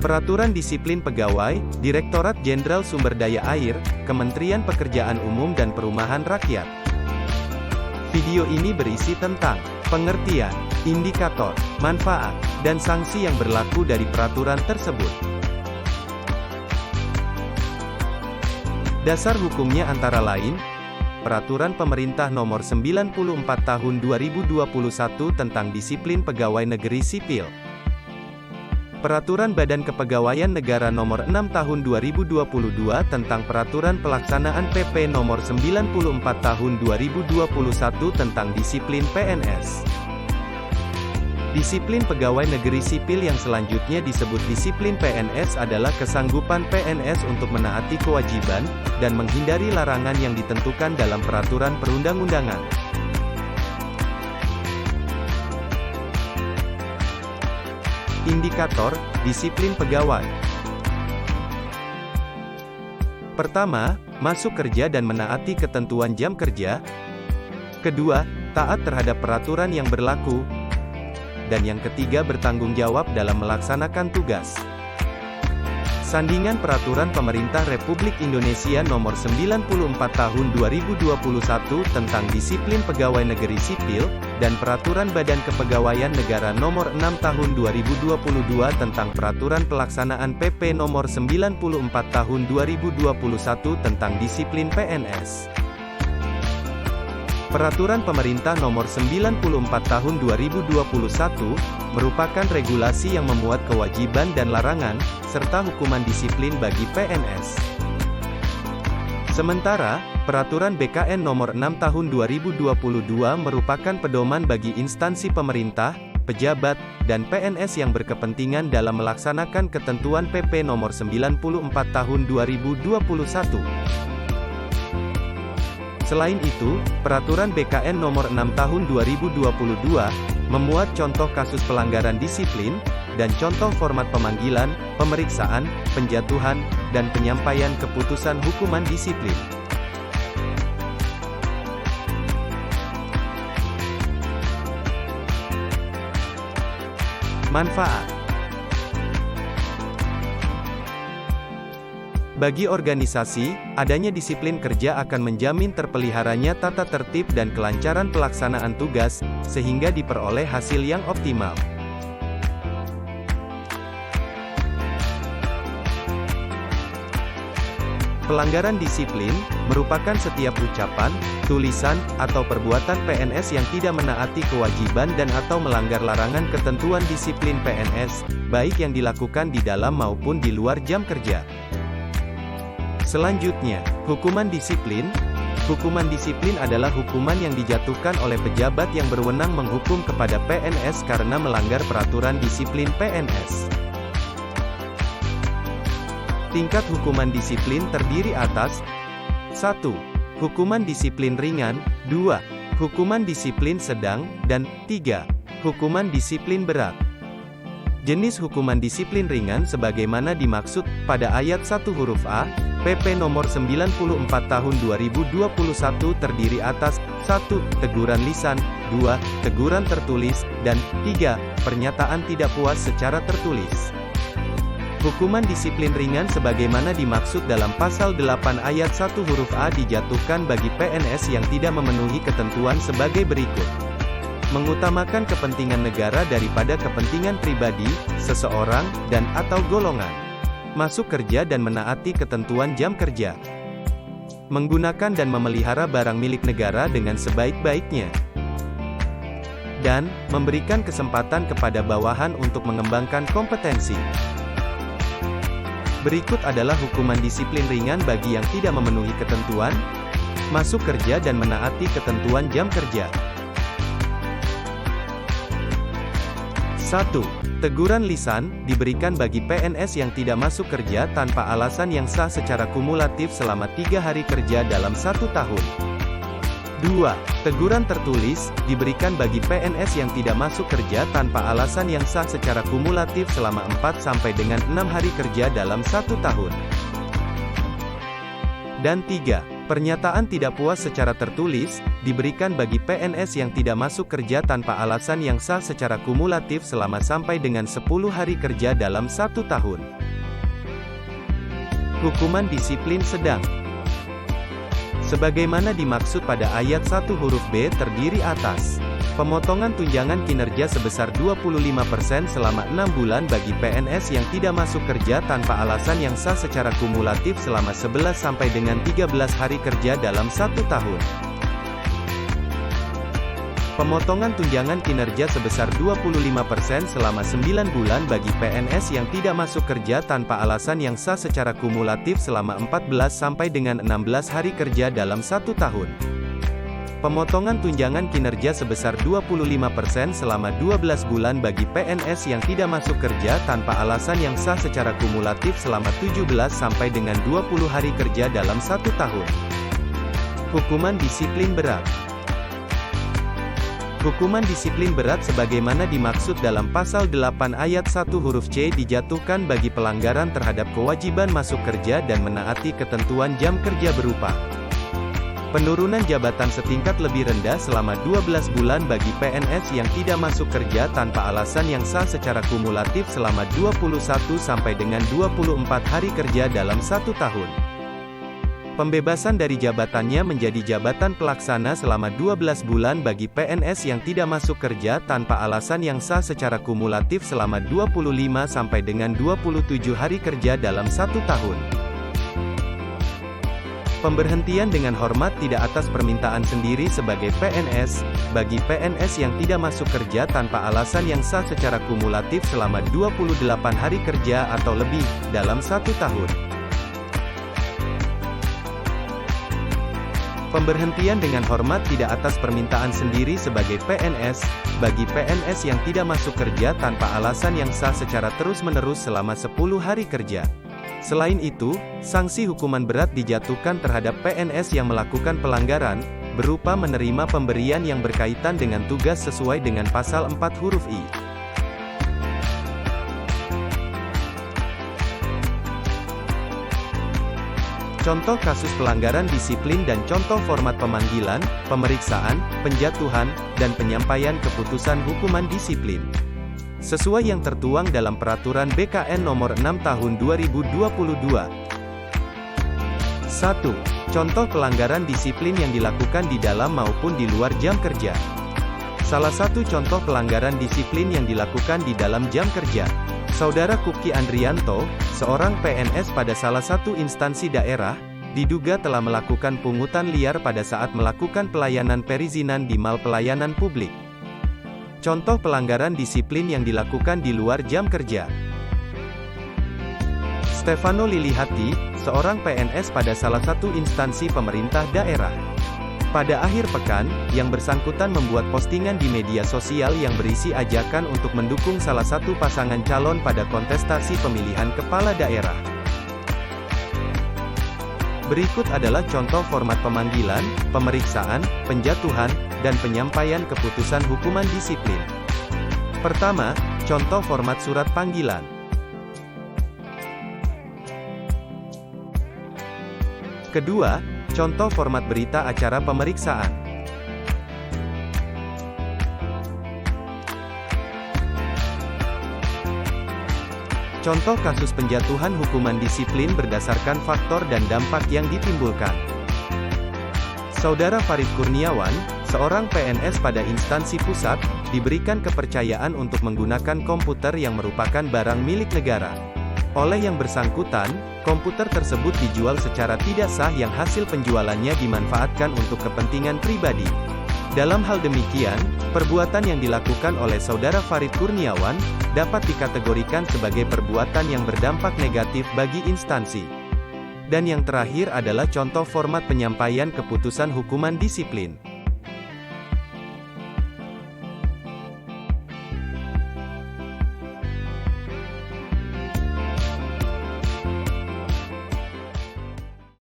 Peraturan Disiplin Pegawai, Direktorat Jenderal Sumber Daya Air, Kementerian Pekerjaan Umum dan Perumahan Rakyat. Video ini berisi tentang pengertian, indikator, manfaat, dan sanksi yang berlaku dari peraturan tersebut. Dasar hukumnya antara lain, Peraturan Pemerintah Nomor 94 Tahun 2021 tentang Disiplin Pegawai Negeri Sipil. Peraturan Badan Kepegawaian Negara Nomor 6 Tahun 2022 tentang Peraturan Pelaksanaan PP Nomor 94 Tahun 2021 tentang Disiplin PNS. Disiplin Pegawai Negeri Sipil yang selanjutnya disebut Disiplin PNS adalah kesanggupan PNS untuk menaati kewajiban, dan menghindari larangan yang ditentukan dalam peraturan perundang-undangan. Indikator, disiplin pegawai. Pertama, masuk kerja dan menaati ketentuan jam kerja. Kedua, taat terhadap peraturan yang berlaku. Dan yang ketiga, bertanggung jawab dalam melaksanakan tugas. Sandingan Peraturan Pemerintah Republik Indonesia Nomor 94 Tahun 2021 tentang Disiplin Pegawai Negeri Sipil, dan Peraturan Badan Kepegawaian Negara Nomor 6 Tahun 2022 tentang Peraturan Pelaksanaan PP Nomor 94 Tahun 2021 tentang Disiplin PNS. Peraturan Pemerintah Nomor 94 Tahun 2021 merupakan regulasi yang memuat kewajiban dan larangan, serta hukuman disiplin bagi PNS. Sementara, Peraturan BKN Nomor 6 Tahun 2022 merupakan pedoman bagi instansi pemerintah, pejabat, dan PNS yang berkepentingan dalam melaksanakan ketentuan PP Nomor 94 Tahun 2021. Selain itu, Peraturan BKN Nomor 6 Tahun 2022 memuat contoh kasus pelanggaran disiplin, dan contoh format pemanggilan, pemeriksaan, penjatuhan, dan penyampaian keputusan hukuman disiplin. Manfaat. Bagi organisasi, adanya disiplin kerja akan menjamin terpeliharanya tata tertib dan kelancaran pelaksanaan tugas, sehingga diperoleh hasil yang optimal. Pelanggaran disiplin merupakan setiap ucapan, tulisan, atau perbuatan PNS yang tidak menaati kewajiban dan atau melanggar larangan ketentuan disiplin PNS, baik yang dilakukan di dalam maupun di luar jam kerja. Selanjutnya, hukuman disiplin. Hukuman disiplin adalah hukuman yang dijatuhkan oleh pejabat yang berwenang menghukum kepada PNS karena melanggar peraturan disiplin PNS. Tingkat hukuman disiplin terdiri atas 1. Hukuman disiplin ringan, 2. Hukuman disiplin sedang, dan 3. Hukuman disiplin berat. Jenis hukuman disiplin ringan sebagaimana dimaksud pada ayat 1 huruf A, PP Nomor 94 Tahun 2021 terdiri atas 1. Teguran lisan, 2. Teguran tertulis, dan 3. Pernyataan tidak puas secara tertulis. Hukuman disiplin ringan sebagaimana dimaksud dalam pasal 8 ayat 1 huruf A dijatuhkan bagi PNS yang tidak memenuhi ketentuan sebagai berikut. Mengutamakan kepentingan negara daripada kepentingan pribadi, seseorang, dan atau golongan. Masuk kerja dan menaati ketentuan jam kerja. Menggunakan dan memelihara barang milik negara dengan sebaik-baiknya. Dan, memberikan kesempatan kepada bawahan untuk mengembangkan kompetensi. Berikut adalah hukuman disiplin ringan bagi yang tidak memenuhi ketentuan masuk kerja dan menaati ketentuan jam kerja. 1. Teguran lisan, diberikan bagi PNS yang tidak masuk kerja tanpa alasan yang sah secara kumulatif selama 3 hari kerja dalam 1 tahun. 2. Teguran tertulis, diberikan bagi PNS yang tidak masuk kerja tanpa alasan yang sah secara kumulatif selama 4 sampai dengan 6 hari kerja dalam 1 tahun. Dan 3. Pernyataan tidak puas secara tertulis, diberikan bagi PNS yang tidak masuk kerja tanpa alasan yang sah secara kumulatif selama sampai dengan 10 hari kerja dalam 1 tahun. Hukuman disiplin sedang. Sebagaimana dimaksud pada ayat 1 huruf B terdiri atas. Pemotongan tunjangan kinerja sebesar 25% selama 6 bulan bagi PNS yang tidak masuk kerja tanpa alasan yang sah secara kumulatif selama 11 sampai dengan 13 hari kerja dalam 1 tahun. Pemotongan tunjangan kinerja sebesar 25% selama 9 bulan bagi PNS yang tidak masuk kerja tanpa alasan yang sah secara kumulatif selama 14 sampai dengan 16 hari kerja dalam 1 tahun. Pemotongan tunjangan kinerja sebesar 25% selama 12 bulan bagi PNS yang tidak masuk kerja tanpa alasan yang sah secara kumulatif selama 17 sampai dengan 20 hari kerja dalam 1 tahun. Hukuman disiplin berat. Hukuman disiplin berat sebagaimana dimaksud dalam pasal 8 ayat 1 huruf C dijatuhkan bagi pelanggaran terhadap kewajiban masuk kerja dan menaati ketentuan jam kerja berupa penurunan jabatan setingkat lebih rendah selama 12 bulan bagi PNS yang tidak masuk kerja tanpa alasan yang sah secara kumulatif selama 21 sampai dengan 24 hari kerja dalam 1 tahun. Pembebasan dari jabatannya menjadi jabatan pelaksana selama 12 bulan bagi PNS yang tidak masuk kerja tanpa alasan yang sah secara kumulatif selama 25 sampai dengan 27 hari kerja dalam 1 tahun. Pemberhentian dengan hormat tidak atas permintaan sendiri sebagai PNS, bagi PNS yang tidak masuk kerja tanpa alasan yang sah secara kumulatif selama 28 hari kerja atau lebih, dalam 1 tahun. Pemberhentian dengan hormat tidak atas permintaan sendiri sebagai PNS, bagi PNS yang tidak masuk kerja tanpa alasan yang sah secara terus-menerus selama 10 hari kerja. Selain itu, sanksi hukuman berat dijatuhkan terhadap PNS yang melakukan pelanggaran, berupa menerima pemberian yang berkaitan dengan tugas sesuai dengan pasal 4 huruf I. Contoh kasus pelanggaran disiplin dan contoh format pemanggilan, pemeriksaan, penjatuhan, dan penyampaian keputusan hukuman disiplin. Sesuai yang tertuang dalam Peraturan BKN Nomor 6 Tahun 2022. 1. Contoh pelanggaran disiplin yang dilakukan di dalam maupun di luar jam kerja. Salah satu contoh pelanggaran disiplin yang dilakukan di dalam jam kerja. Saudara Kuki Andrianto, seorang PNS pada salah satu instansi daerah, diduga telah melakukan pungutan liar pada saat melakukan pelayanan perizinan di mal pelayanan publik. Contoh pelanggaran disiplin yang dilakukan di luar jam kerja. Stefano Lilihati, seorang PNS pada salah satu instansi pemerintah daerah. Pada akhir pekan, yang bersangkutan membuat postingan di media sosial yang berisi ajakan untuk mendukung salah satu pasangan calon pada kontestasi pemilihan kepala daerah. Berikut adalah contoh format pemanggilan, pemeriksaan, penjatuhan, dan penyampaian keputusan hukuman disiplin. Pertama, contoh format surat panggilan. Kedua, contoh format berita acara pemeriksaan. Contoh kasus penjatuhan hukuman disiplin berdasarkan faktor dan dampak yang ditimbulkan. Saudara Farid Kurniawan, seorang PNS pada instansi pusat, diberikan kepercayaan untuk menggunakan komputer yang merupakan barang milik negara. Oleh yang bersangkutan, komputer tersebut dijual secara tidak sah yang hasil penjualannya dimanfaatkan untuk kepentingan pribadi. Dalam hal demikian, perbuatan yang dilakukan oleh Saudara Farid Kurniawan, dapat dikategorikan sebagai perbuatan yang berdampak negatif bagi instansi. Dan yang terakhir adalah contoh format penyampaian keputusan hukuman disiplin.